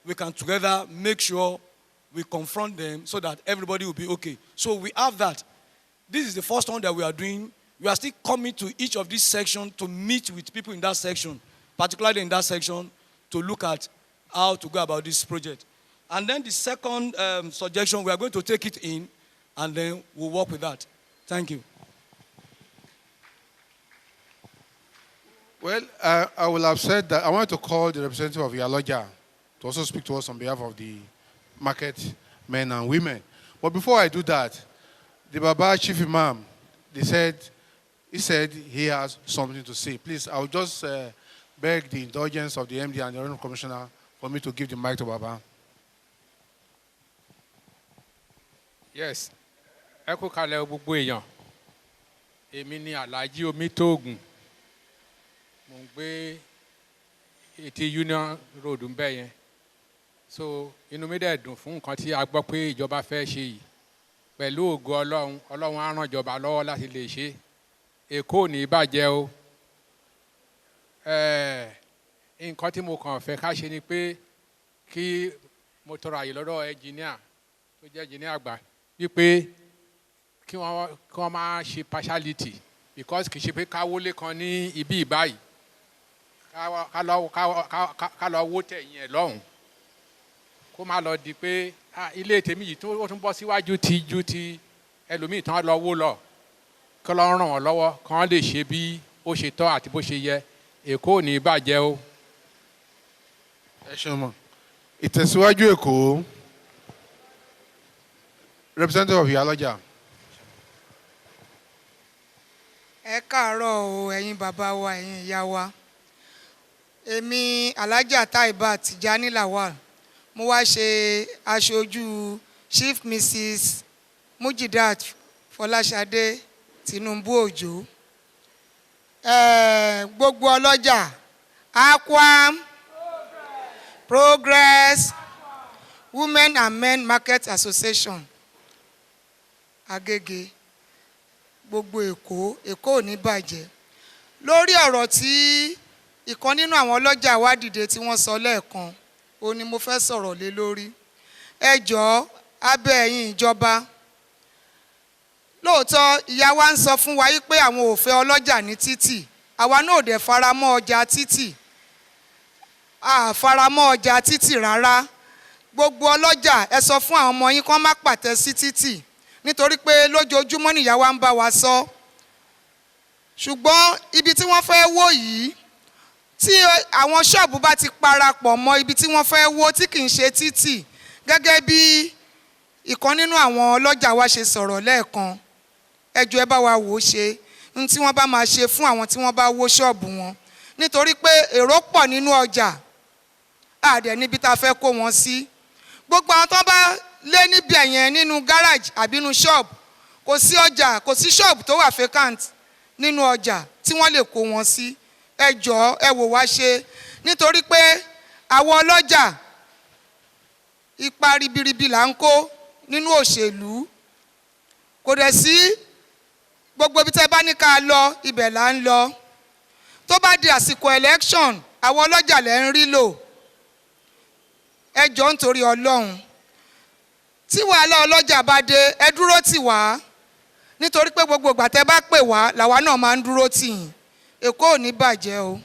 we can together make sure we confront them so that everybody will be okay. So we have that. This is the first one that we are doing. We are still coming to each of these sections to meet with people in that section, particularly in that section, to look at how to go about this project. And then the second suggestion, we are going to take it in, and then we'll work with that. Thank you. Well, I will have said that I want to call the representative of Yaloja to also speak to us on behalf of the market men and women. But before I do that, the Baba Chief Imam, he said he has something to say. Please, I will just beg the indulgence of the MD and the Honorable Commissioner for me to give the mic to Baba. Yes. Eko kale gbogbo èyàn. Èmi ni Alhaji Omitogun. Mo ń gbé ètí Union Road ń bẹ̀ yẹn. So inú mi dẹ̀ dùn fún nǹkan tí a gbọ́ pé ìjọba fẹ́ ṣe yìí. Pẹ̀lú ògo Ọlọ́run, Ọlọ́run á ràn ìjọba lọ́wọ́ láti lè ṣe. Èkó ò ní bàjẹ́ o. Nǹkan tí mo kàn fẹ́ ká ṣe ni pé kí mo tọrọ àyè lọ́dọ̀ ẹnjìníà tó jẹ́ ẹnjìníà àgbà wípé kí wọ́n máa ṣe partiality because kì í ṣe pé ká wọlé kan ní ibi ìbáyìí ká lọ wó tẹ̀yìn ẹ̀ lọ́hùn kó má lọ di pé ilé tèmi yìí tó tún bọ́ síwájú ju ti ẹlòmíì tán lọ wó lọ kí lọ́ ràn wọ́n lọ́wọ́ kán lè ṣe bí ó ṣe tọ́ àti bó ṣe yẹ Èkó ò ní bàjẹ́ o. Ẹ ṣeun mọ̀. Ìtẹ̀síwájú Èkó. Representative of Yaloja. Ẹ káàárọ̀ o ẹ̀yin bàbá wa ẹ̀yin ìyá wa. Èmi Alhaja Taiba Tijani Lawal. Mo wá ṣe aṣojú Chief Mrs. Mujidat Fọláṣadé Tinubu Òjó. Gbogbo ọlọ́jà Aquam Progress Women and Men Market Association Agége gbogbo Èkó ò ní bàjẹ́. Lórí ọ̀rọ̀ tí ìkan nínú àwọn ọlọ́jà wá dìde tí wọ́n sọ lẹ́ẹ̀kan ó ní mo fẹ́ sọ̀rọ̀ lé lórí. Ẹ jọ̀ọ́ abẹ́ ẹ̀yin ìjọba. Lóòótọ́ ìyá wa ń sọ fún wa pé àwọn ò fẹ́ ọlọ́jà ní títì. Àwa náà ò dẹ̀ faramọ́ ọjà títì. A faramọ́ ọjà títì rárá. Gbogbo ọlọ́jà ẹ sọ fún àwọn ọmọ yín kán má pàtẹ sí títì. Nítorí pé lójoojúmọ́ nìyá wa ń bá wa sọ. Ṣùgbọ́n ibi tí wọ́n fẹ́ wó yìí tí àwọn ṣọ́ọ̀bù bá ti parapọ̀ mọ́ ibi tí wọ́n fẹ́ wó tí kì í ṣe títì gẹ́gẹ́ bí ìkan nínú àwọn ọlọ́jà wa ṣe sọ̀rọ̀ lẹ́ẹ̀kan ẹ jọ̀ọ́ ẹ bá wa wò ó ṣe ní tí wọ́n bá máa ṣe fún àwọn tí wọ́n bá wó ṣọ́ọ̀bù wọn nítorí pé èrò pọ̀ nínú ọjà àdẹ̀ níbi tá a fẹ́ kó wọn sí. Gbogbo àwọn tó bá lé níbi ẹ̀yẹn nínú gáràjì àbí nínú ṣọ́ọ̀bù kò sí ọjà kò sí ṣọ́ọ̀bù tó wà vacant nínú ọjà tí wọ́n lè kó wọn sí. Ẹ jọ̀ọ́ ẹ wò wá ṣe nítorí pé àwọn ọlọ́jà ipa ribiribi là ń kó nínú òṣèlú. Kò dẹ̀ sí gbogbo ibi tẹ́ bá ní ká lọ ibẹ̀ là ń lọ. Tó bá di àsìkò election àwọn ọlọ́jà lẹ́ ń rí lò. Ẹ jọ̀ọ́ nítorí Ọlọ́run tí wàhálà ọlọ́jà bá dé ẹ dúró tì wá nítorí pé gbogbo ìgbà tẹ́ bá pè wá làwa náà máa ń dúró tì yín. Èkó ò ní bàjẹ́ o.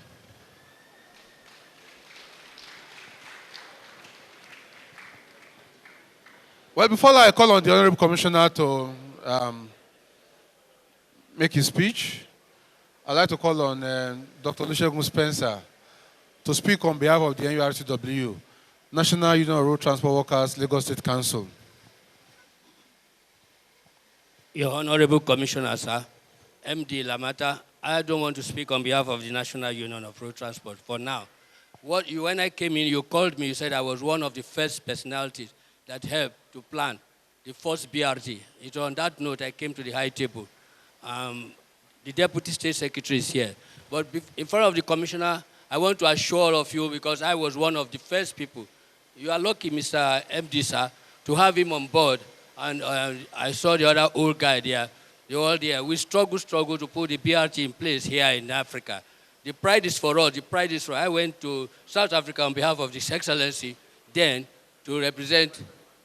Well, before I call on the Honorable Commissioner to make his speech, I'd like to call on Dr. Olusegun Spencer to speak on behalf of the NURTW, National Union of Road Transport Workers, Lagos State Council. Your Honorable Commissioner, sir, MD LAMATA, I don't want to speak on behalf of the National Union of Road Transport for now. When I came in, you called me, you said I was one of the first personalities that helped to plan the first BRT. It's on that note I came to the high table. The Deputy State Secretary is here. But in front of the Commissioner, I want to assure all of you, because I was one of the first people. You are lucky, Mr. MD, sir, to have him on board. And I saw the other old guy there. They're all there. We struggle to put the BRT in place here in Africa. The pride is for us. The pride is for I went to South Africa on behalf of His Excellency, then to represent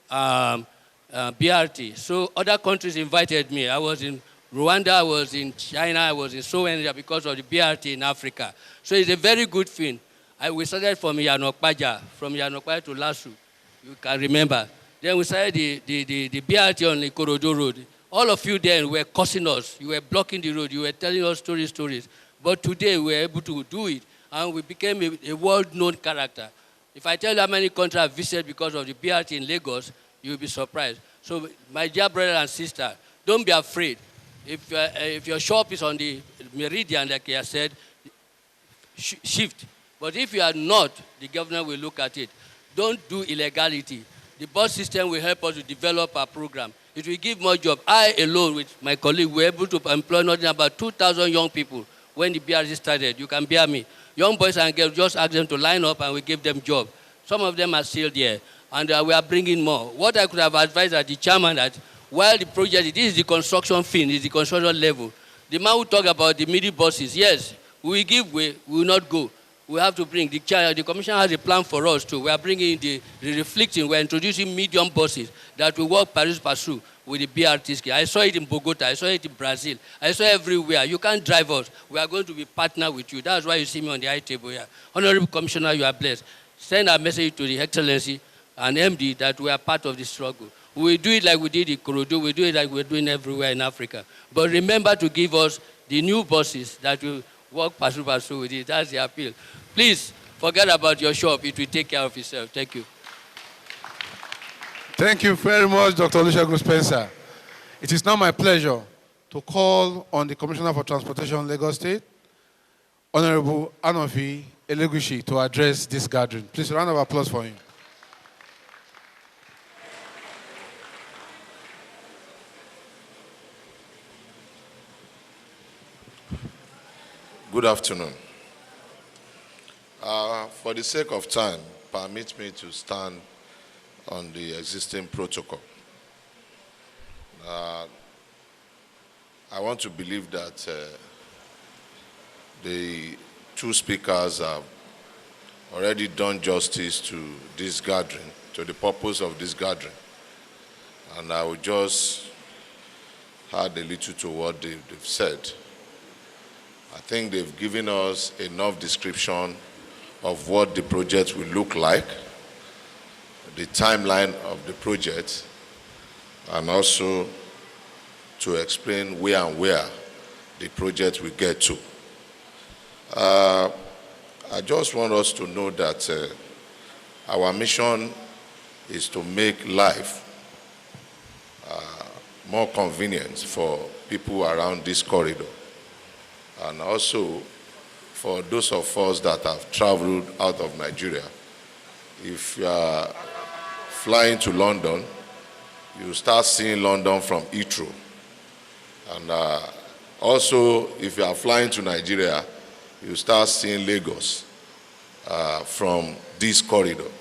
BRT. So other countries invited me. I was in Rwanda, I was in China, I was in so many because of the BRT in Africa. So it's a very good thing. We started from Yanokpaja to Lasu, you can remember. Then we started the BRT on the Ikorodu Road. All of you then were cursing us. You were blocking the road. You were telling us stories. But today we were able to do it, and we became a world-known character. If I tell you how many countries I've visited because of the BRT in Lagos, you'll be surprised. So my dear brother and sister, don't be afraid. If your shop is on the meridian, like I said, shift. But if you are not, the governor will look at it. Don't do illegality. The bus system will help us to develop our program. It will give more jobs. I alone with my colleague were able to employ nothing about 2,000 young people when the BRT started. You can bear me. Young boys and girls, just ask them to line up and we give them jobs. Some of them are still there, and we are bringing more. What I could have advised at the chairman that while the project, this is the construction thing, it's the construction level. The man who talk about the mini buses, yes, we will give way, we will not go. We have to bring, the commission has a plan for us too. We are bringing the reflecting, we're introducing medium buses that will work pari-passu with the BRT scheme. I saw it in Bogota, I saw it in Brazil, I saw it everywhere. You can't drive us. We are going to be partner with you. That's why you see me on the high table here. Honorable Commissioner, you are blessed. Send a message to the Excellency and MD that we are part of the struggle. We will do it like we did in Ikorodu, we do it like we're doing everywhere in Africa. But remember to give us the new buses that will work pasu with it. That's the appeal. Please, forget about your shop. It will take care of itself. Thank you. Thank you very much, Dr. Olusegun Spencer. It is now my pleasure to call on the Commissioner for Transportation, Lagos State, Honorable Anofi Elegushi, to address this gathering. Please, a round of applause for him. Good afternoon. For the sake of time, permit me to stand on the existing protocol. I want to believe that the two speakers have already done justice to this gathering, to the purpose of this gathering. And I will just add a little to what they've said. I think they've given us enough description of what the project will look like, the timeline of the project, and also to explain where and where the project will get to. I just want us to know that our mission is to make life more convenient for people around this corridor. And also, for those of us that have traveled out of Nigeria, if you are flying to London, you start seeing London from Heathrow. And also, if you are flying to Nigeria, you start seeing Lagos from this corridor.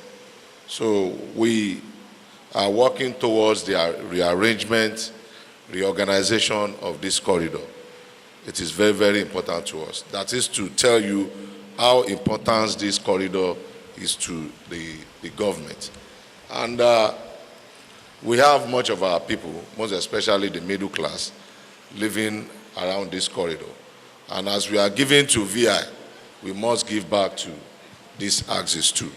So we are working towards the rearrangement, reorganization of this corridor. It is very, very important to us. That is to tell you how important this corridor is to the government. And we have much of our people, most especially the middle class, living around this corridor. And as we are giving to VI, we must give back to this axis too.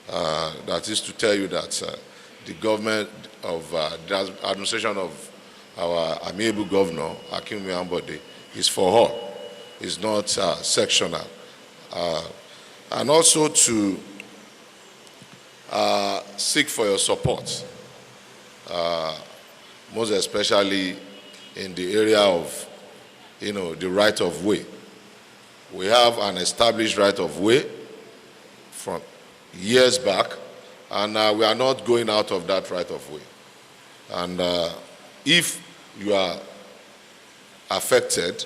That is to tell you that the government of the administration of our amiable governor, Akinwumi Ambode, is for all. It's not sectional. And also to seek for your support, most especially in the area of, the right of way. We have an established right of way from years back, and we are not going out of that right of way. And if you are affected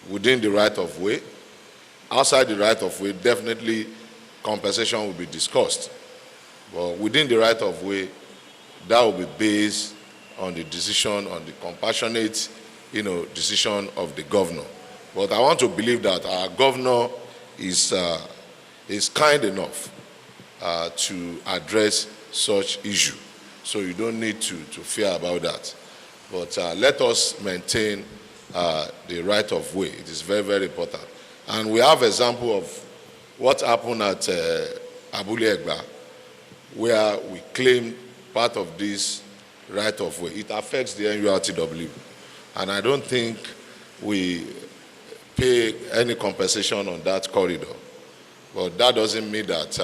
within the right of way, outside the right of way, definitely compensation will be discussed. But within the right of way, that will be based on the decision, on the compassionate, decision of the governor. But I want to believe that our governor is kind enough to address such issue. So you don't need to fear about that. But let us maintain the right of way. It is very, very important. And we have example of what happened at Abule Egba, where we claim part of this right of way. It affects the NURTW. And I don't think we pay any compensation on that corridor. But that doesn't mean that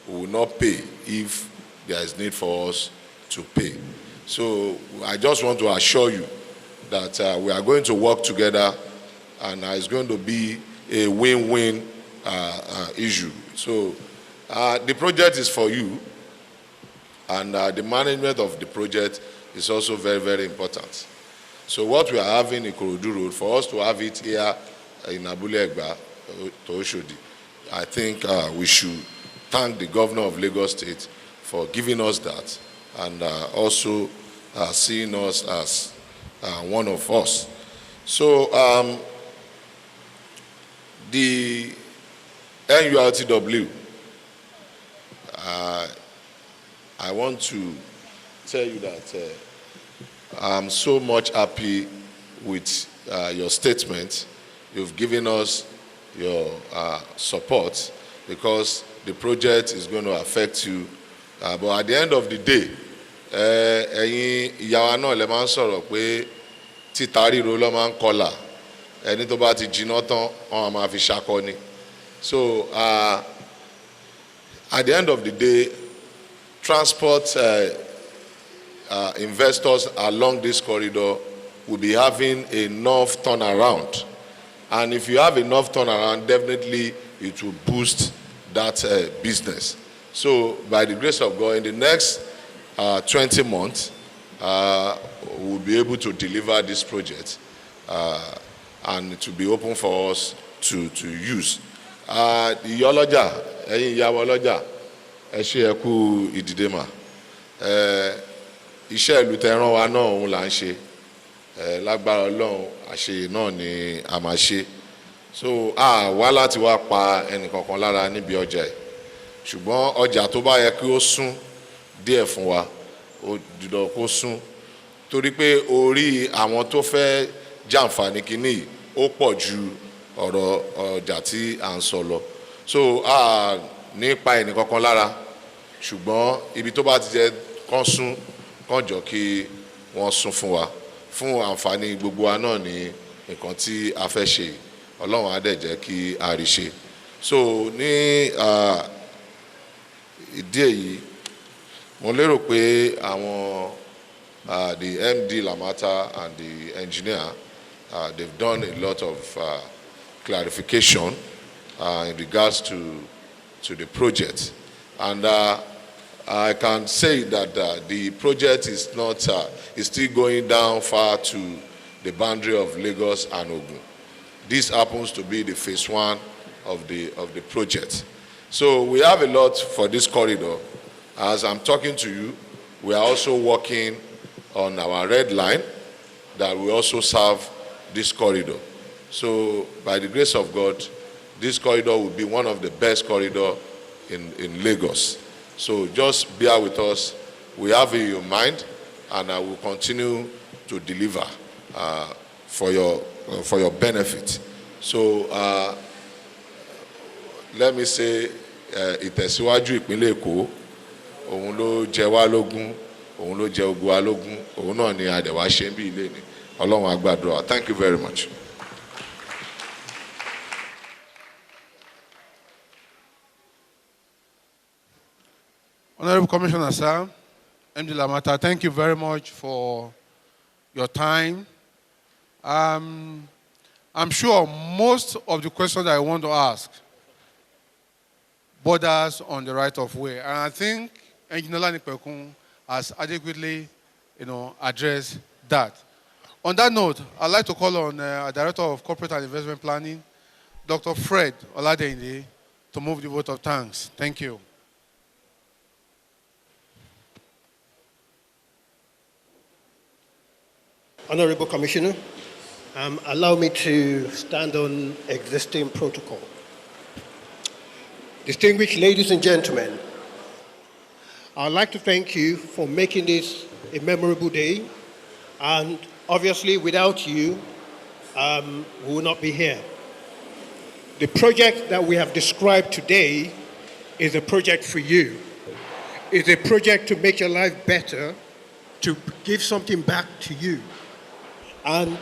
we will not pay if there is need for us to pay. So I just want to assure you that we are going to work together, and it's going to be a win-win issue. So the project is for you, and the management of the project is also very, very important. So what we are having in Ikorodu Road, for us to have it here in Abule Egba to Oshodi, I think we should thank the governor of Lagos State for giving us that, and also seeing us as one of us. So the NURTW, I want to tell you that I'm so much happy with your statement. You've given us your support, because the project is going to affect you. But at the end of the day, ẹ̀yin ìyá wa náà lè máa ń sọ̀rọ̀ pé títa ríro ló máa ń kọlà, ẹni tó bá ti jiná tán wọ́n máa fi ṣakọ ni. So at the end of the day, transport investors along this corridor will be having enough turnaround. And if you have enough turnaround, definitely it will boost that business. So by the grace of God, in the next 20 months, we'll be able to deliver this project, and it will be open for us to use. Ìyálọ́jà, ẹ̀yin ìyàwó ọlọ́jà, ẹ ṣé ẹ kú ìdìde mà. Iṣẹ́ ìlú tẹ́ rán wa náà òun là ń ṣe. Lágbára Ọlọ́run, àṣeyẹ náà ni a máa ṣe. So wá láti wá pa ẹnìkankan lára níbi ọjà yìí. Ṣùgbọ́n ọjà tó bá yẹ kí ó sún díẹ̀ fún wa, ó dìdọ̀ kó sún. Torí pé orí àwọn tó fẹ́ jàǹfààní kìíní yìí ó pọ̀ ju ọ̀rọ̀ ọjà tí à ń sọ lọ. So ní pa ẹnìkankan lára, ṣùgbọ́n ibi tó bá ti jẹ́ kán sún, kán jọ kí wọ́n sún fún wa. Fún àǹfààní gbogbo wa náà ní nǹkan tí a fẹ́ ṣe. Ọlọ́run á dẹ̀ jẹ́ kí a rí ṣe. So ní ìdí èyí, mo lérò pé àwọn the MD LAMATA and the engineer, they've done a lot of clarification in regards to the project. And I can say that the project is not is still going down far to the boundary of Lagos and Ogun. This happens to be the phase 1 of the project. So we have a lot for this corridor. As I'm talking to you, we are also working on our red line that will also serve this corridor. So by the grace of God, this corridor will be one of the best corridors in Lagos. So just bear with us. We have it in your mind, and I will continue to deliver for your benefit. So let me say, ìtẹ̀síwájú ìpínlẹ̀ Èkó, òun ló jẹ wá lógún, òun ló jẹ ogun wa lógún, òun náà ni àdẹ̀wá ṣe ń bí ilé ni. Ọlọ́run á gbàdúrà. Thank you very much. Honorable Commissioner, sir, MD LAMATA, thank you very much for your time. I'm sure most of the questions that I want to ask borders on the right of way. And I think Engineer Lanipekun has adequately, addressed that. On that note, I'd like to call on our Director of Corporate and Investment Planning, Dr. Fred Oladende, to move the vote of thanks. Thank you. Honorable Commissioner, allow me to stand on existing protocol. Distinguished ladies and gentlemen, I'd like to thank you for making this a memorable day. And obviously, without you, we will not be here. The project that we have described today is a project for you. It's a project to make your life better, to give something back to you. And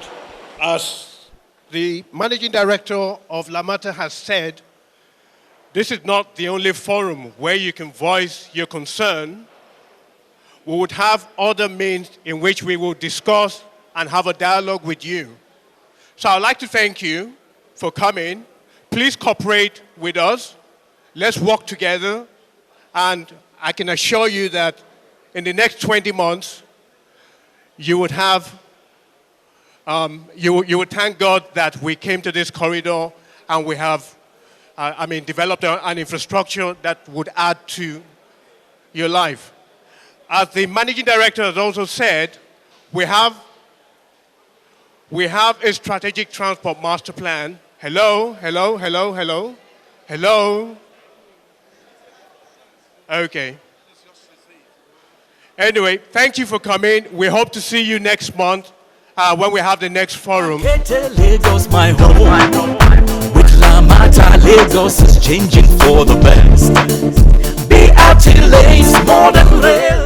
as the managing director of LAMATA has said, this is not the only forum where you can voice your concern. We would have other means in which we will discuss and have a dialogue with you. So I'd like to thank you for coming. Please cooperate with us. Let's work together. And I can assure you that in the next 20 months, you would have, you would thank God that we came to this corridor and we have, developed an infrastructure that would add to your life. As the managing director has also said, we have a strategic transport master plan. Hello, hello, hello, hello, hello. Okay. Anyway, thank you for coming. We hope to see you next month when we have the next forum. Lagos, my home. With LAMATA, Lagos is changing for the best. BRT lanes, more than rail.